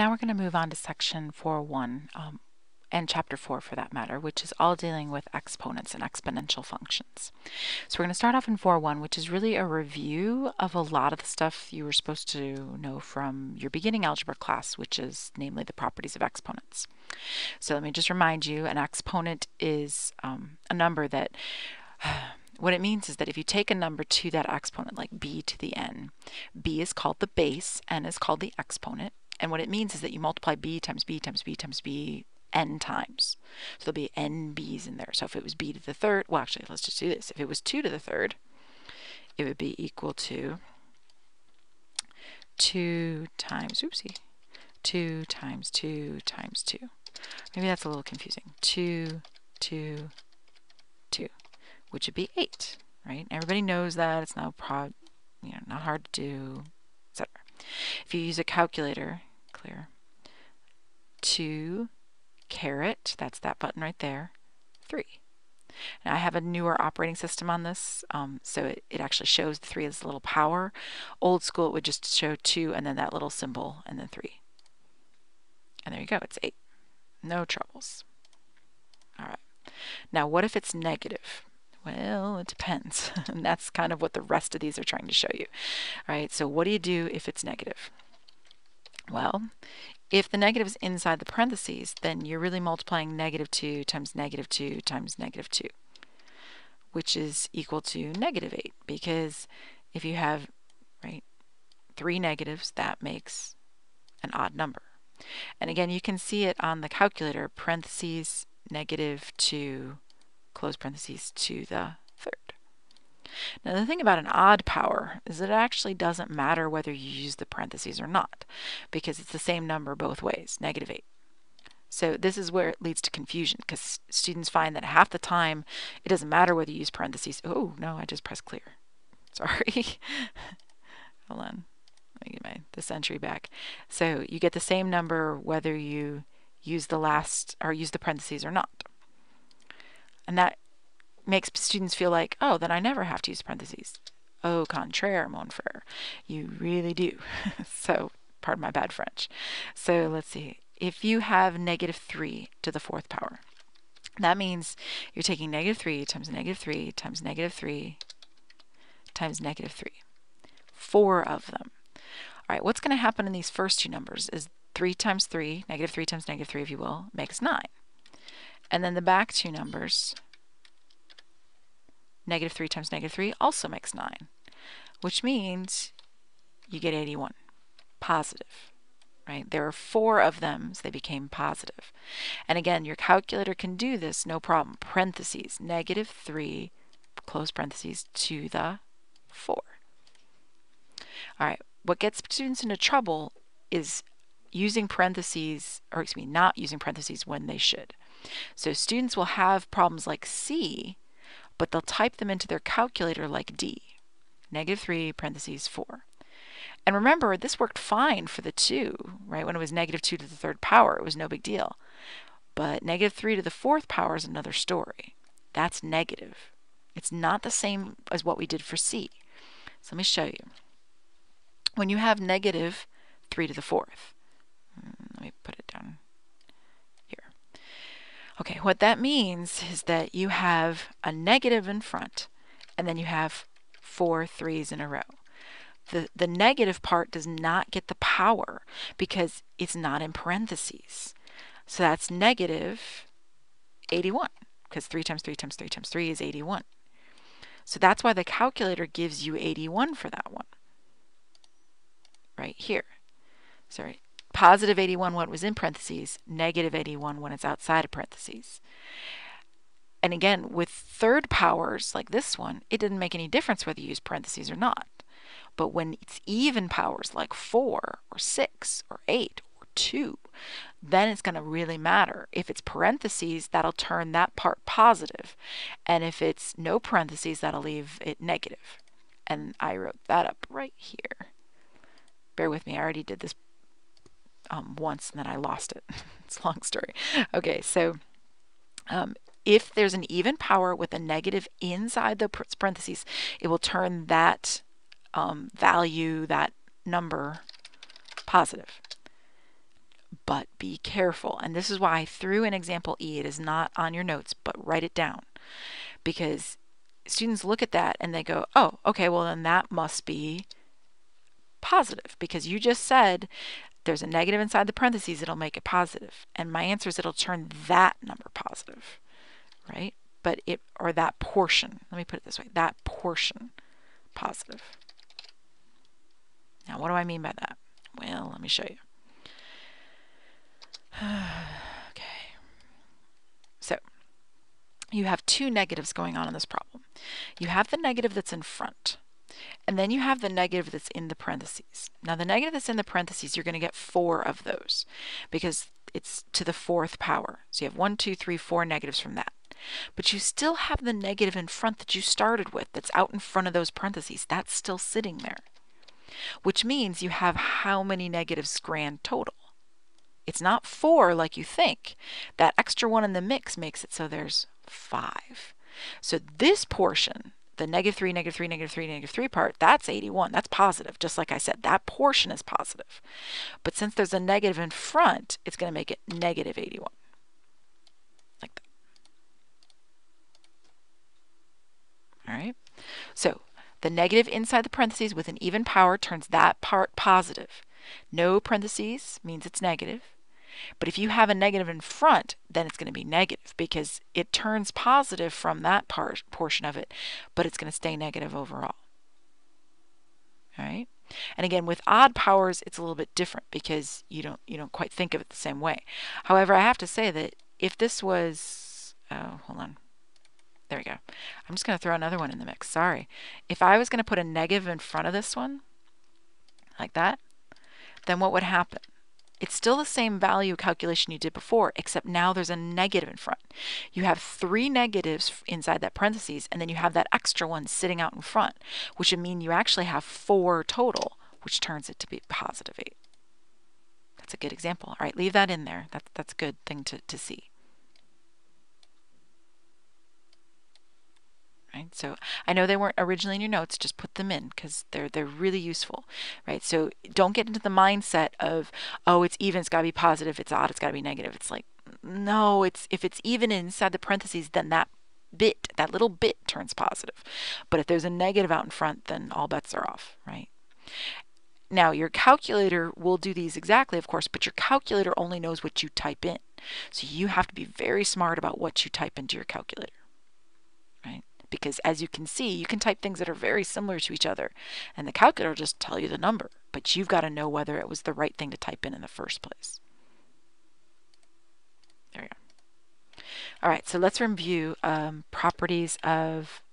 Now we're going to move on to section 4.1 and chapter 4 for that matter, which is all dealing with exponents and exponential functions. So we're going to start off in 4.1, which is really a review of a lot of the stuff you were supposed to know from your beginning algebra class, which is namely the properties of exponents. So let me just remind you, an exponent is a number that what it means is that if you take a number to that exponent, like b to the n, b is called the base, n is called the exponent, and what it means is that you multiply b times b times b times b n times. So there'll be n b's in there. So if it was b to the third, well actually let's just do this. If it was 2 to the third, it would be equal to 2 times, 2 times 2 times 2. Maybe that's a little confusing. 2, 2, 2, which would be 8, right? Everybody knows that. It's not not hard to do, etc. If you use a calculator, clear, 2 caret, that's that button right there, 3. Now I have a newer operating system on this, so it actually shows the 3 as a little power. Old school, it would just show 2 and then that little symbol and then 3. And there you go, it's 8. No troubles. All right. Now what if it's negative? Well, it depends. And that's kind of what the rest of these are trying to show you. All right, so what do you do if it's negative? Well, if the negative is inside the parentheses, then you're really multiplying -2 times -2 times -2, which is equal to -8, because if you have, right, 3 negatives, that makes an odd number. And again, you can see it on the calculator, parentheses, -2, close parentheses, to the third. Now the thing about an odd power is that it actually doesn't matter whether you use the parentheses or not, because it's the same number both ways, -8. So this is where it leads to confusion, because students find that half the time it doesn't matter whether you use parentheses. Oh no, I just pressed clear. Sorry. Hold on. Let me get this entry back. So you get the same number whether you use the last or use the parentheses or not. And that makes students feel like, oh, then I never have to use parentheses. Au contraire, mon frère. You really do. So, pardon my bad French. So let's see. If you have -3 to the 4th power, that means you're taking -3 times -3 times -3 times -3. 4 of them. All right, what's going to happen in these first two numbers is 3 times 3, -3 times -3, if you will, makes 9. And then the back two numbers, -3 times -3 also makes 9, which means you get 81, positive, right? There are 4 of them, so they became positive. And again, your calculator can do this, no problem. Parentheses, -3, close parentheses, to the 4. All right, what gets students into trouble is using parentheses, or excuse me, not using parentheses when they should. So students will have problems like C, but they'll type them into their calculator like D, -3 parentheses 4. And remember, this worked fine for the 2, right? When it was -2 to the 3rd power, it was no big deal. But -3 to the 4th power is another story. That's negative. It's not the same as what we did for C. So let me show you. When you have -3 to the 4th, let me put it down here. Okay, what that means is that you have a negative in front, and then you have 4 3s in a row. The negative part does not get the power because it's not in parentheses. So that's -81, because 3 times 3 times 3 times 3 is 81. So that's why the calculator gives you 81 for that one. Right here. Sorry. Positive 81 when it was in parentheses, -81 when it's outside of parentheses. And again, with 3rd powers like this one, it didn't make any difference whether you use parentheses or not. But when it's even powers like 4 or 6 or 8 or 2, then it's going to really matter. If it's parentheses, that'll turn that part positive. And if it's no parentheses, that'll leave it negative. And I wrote that up right here. Bear with me, I already did this once and then I lost it. It's a long story. Okay, so if there's an even power with a negative inside the parentheses, it will turn that value, that number, positive. but be careful. And this is why I threw in example E. It is not on your notes, but write it down, because students look at that and they go, oh, okay, well then that must be positive, because you just said there's a negative inside the parentheses, it'll make it positive. And my answer is it'll turn that number positive, right? But or that portion, let me put it this way, that portion positive. Now, what do I mean by that? Well, let me show you. Okay. So, you have two negatives going on in this problem. You have the negative that's in front, and then you have the negative that's in the parentheses. Now, the negative that's in the parentheses, you're going to get 4 of those because it's to the 4th power. So you have 1, 2, 3, 4 negatives from that. But you still have the negative in front that you started with that's out in front of those parentheses. That's still sitting there, which means you have how many negatives grand total? It's not 4 like you think. That extra one in the mix makes it so there's 5. So this portion, the -3, -3, -3, -3 part, that's 81. That's positive. Just like I said, that portion is positive. But since there's a negative in front, it's going to make it -81. Like that. All right. So the negative inside the parentheses with an even power turns that part positive. No parentheses means it's negative. But if you have a negative in front, then it's going to be negative because it turns positive from that portion of it, but it's going to stay negative overall. All right? And again, with odd powers, it's a little bit different because you don't quite think of it the same way. However, I have to say that if this was, oh, hold on. There we go. I'm just going to throw another one in the mix. Sorry. If I was going to put a negative in front of this one, like that, then what would happen? It's still the same value calculation you did before, except now there's a negative in front. You have 3 negatives inside that parentheses, and then you have that extra one sitting out in front, which would mean you actually have 4 total, which turns it to be positive 8. That's a good example. All right, leave that in there. That's a good thing to see. Right? So I know they weren't originally in your notes, just put them in because they're really useful, right? So don't get into the mindset of, oh, it's even, it's got to be positive, it's odd, it's got to be negative. It's like, no, if it's even inside the parentheses, then that little bit turns positive. But if there's a negative out in front, then all bets are off, right? Now, your calculator will do these exactly, of course, but your calculator only knows what you type in. So you have to be very smart about what you type into your calculator, right? Because as you can see, you can type things that are very similar to each other, and the calculator will just tell you the number, but you've got to know whether it was the right thing to type in the first place. There we go. All right, so let's review properties of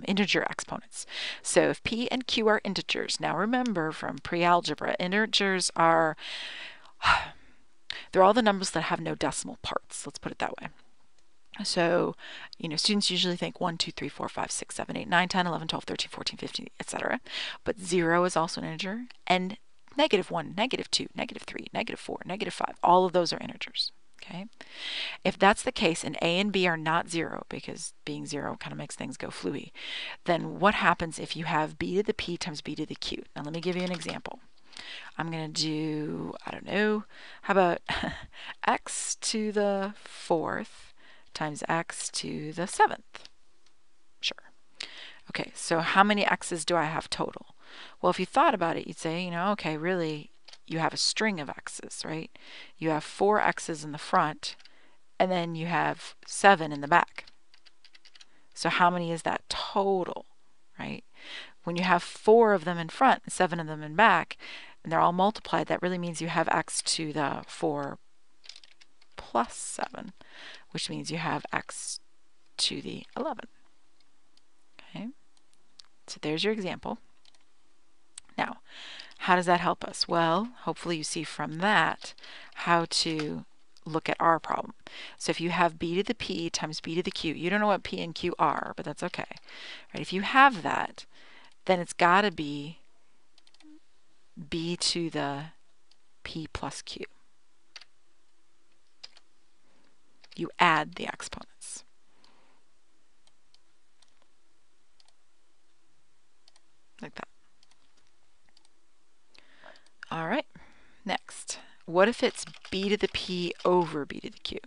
integer exponents. So if p and q are integers, now remember from pre-algebra, integers are, they're all the numbers that have no decimal parts. Let's put it that way. So, students usually think 1, 2, 3, 4, 5, 6, 7, 8, 9, 10, 11, 12, 13, 14, 15, etc. But 0 is also an integer, and -1, -2, -3, -4, -5, all of those are integers. Okay? If that's the case and a and b are not 0, because being 0 kind of makes things go fluey, then what happens if you have b to the p times b to the q? Now let me give you an example. I'm going to do, I don't know, how about x to the 4th times x to the 7th. Sure. Okay, so how many x's do I have total? Well, if you thought about it, you'd say, okay, really, you have a string of x's, right? You have 4 x's in the front, and then you have 7 in the back. So how many is that total, right? When you have 4 of them in front and 7 of them in back, and they're all multiplied, that really means you have x to the 4 plus 7, which means you have x to the 11. Okay, so there's your example. Now, how does that help us? Well, hopefully you see from that how to look at our problem. So if you have b to the p times b to the q, you don't know what p and q are, but that's okay. Right? If you have that, then it's got to be b to the p plus q. You add the exponents. Like that. All right, next. What if it's b to the p over b to the q?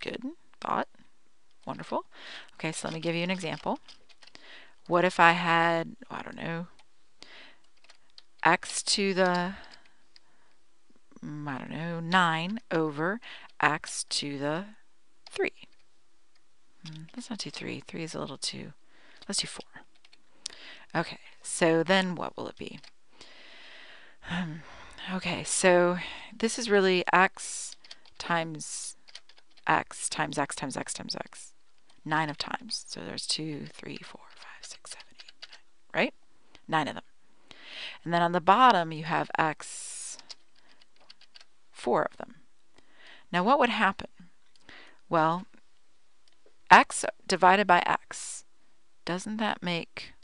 Good thought. Wonderful. Okay, so let me give you an example. What if I had, I don't know, x to the, 9 over x to the 3. Let's not do 3. 3 is a little too, let's do 4. Okay, so then what will it be? Okay, so this is really x times x times x times x times x. 9 of times. So there's 2, 3, 4, 5, 6, 7, 8, 9, right? 9 of them. And then on the bottom you have x, 4 of them. Now what would happen? Well, x divided by x, doesn't that make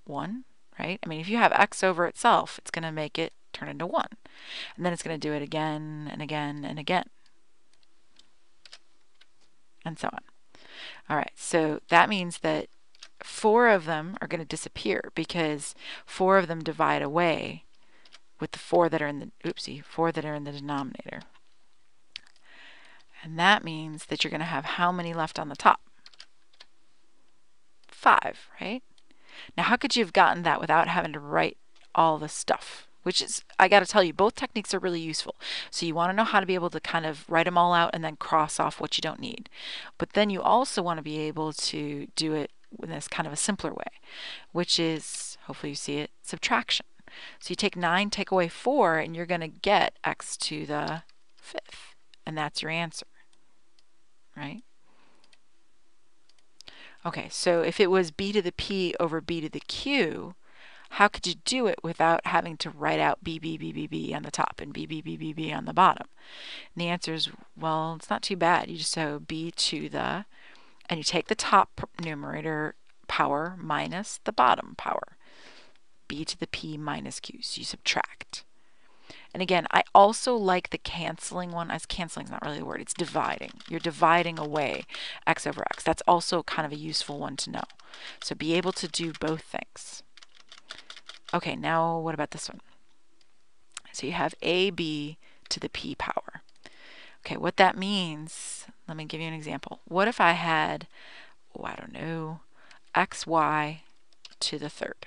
1, right? I mean, if you have x over itself, it's going to make it turn into 1. And then it's going to do it again and again and again. And so on. All right, so that means that 4 of them are going to disappear because 4 of them divide away with the 4 that are in the, 4 that are in the denominator. And that means that you're going to have how many left on the top? 5, right? Now, how could you have gotten that without having to write all the stuff? Which is, I got to tell you, both techniques are really useful. So you want to know how to be able to kind of write them all out and then cross off what you don't need. But then you also want to be able to do it in this kind of a simpler way, which is, hopefully you see it, subtraction. So you take 9, take away 4, and you're going to get x to the 5th. And that's your answer, right? Okay, so if it was b to the p over b to the q, how could you do it without having to write out b, b, b, b, b on the top and b, b, b, b, b on the bottom? And the answer is, well, it's not too bad. You just go b to the, and you take the top numerator power minus the bottom power. B to the p minus q. So you subtract. And again, I also like the canceling one, as canceling is not really a word, it's dividing. You're dividing away x over x. That's also kind of a useful one to know. So be able to do both things. Okay, now what about this one? So you have ab to the p power. Okay, what that means, let me give you an example. What if I had, I don't know, xy to the 3rd?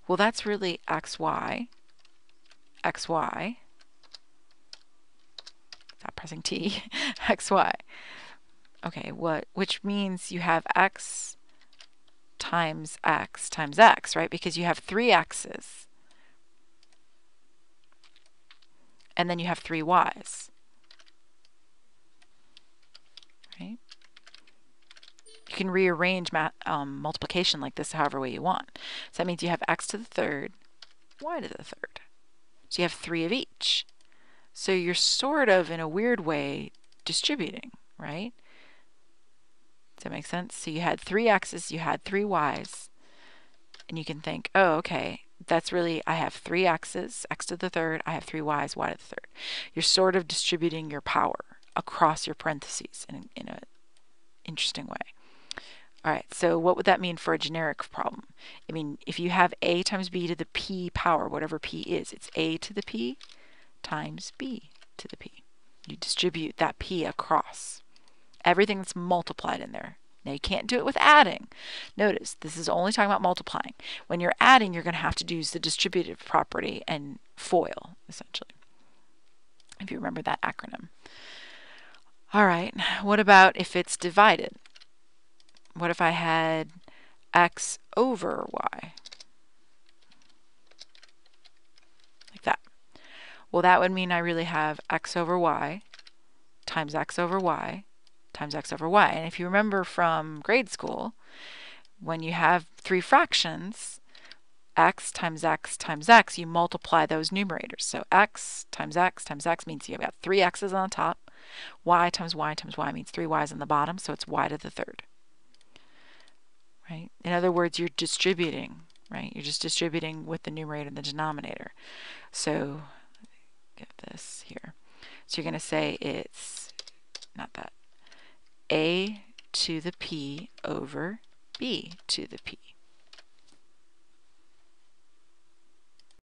Well, that's really xy, xy, stop pressing T, xy. Okay, which means you have x times x, right? Because you have 3 x's. And then you have 3 y's. Right? You can rearrange multiplication like this however way you want. So that means you have x to the 3rd, y to the 3rd. So you have 3 of each. So you're sort of, in a weird way, distributing, right? Does that make sense? So you had 3 x's, you had 3 y's, and you can think, oh, okay, that's really, I have 3 x's, x to the 3rd, I have 3 y's, y to the 3rd. You're sort of distributing your power across your parentheses in an interesting way. All right, so what would that mean for a generic problem? I mean, if you have a times b to the p power, whatever p is, it's a to the p times b to the p. You distribute that p across. Everything that's multiplied in there. Now you can't do it with adding. Notice, this is only talking about multiplying. When you're adding, you're going to have to use the distributive property and FOIL, essentially, if you remember that acronym. All right, what about if it's divided? What if I had x over y? Like that. Well, that would mean I really have x over y times x over y times x over y. And if you remember from grade school, when you have 3 fractions, x times x times x, you multiply those numerators. So x times x times x means you've got 3 x's on the top. Y times y times y means 3 y's on the bottom, so it's y to the 3rd. Right? In other words, you're distributing, right? You're just distributing with the numerator and the denominator. So get this here. So you're going to say it's, not that, a to the p over b to the p.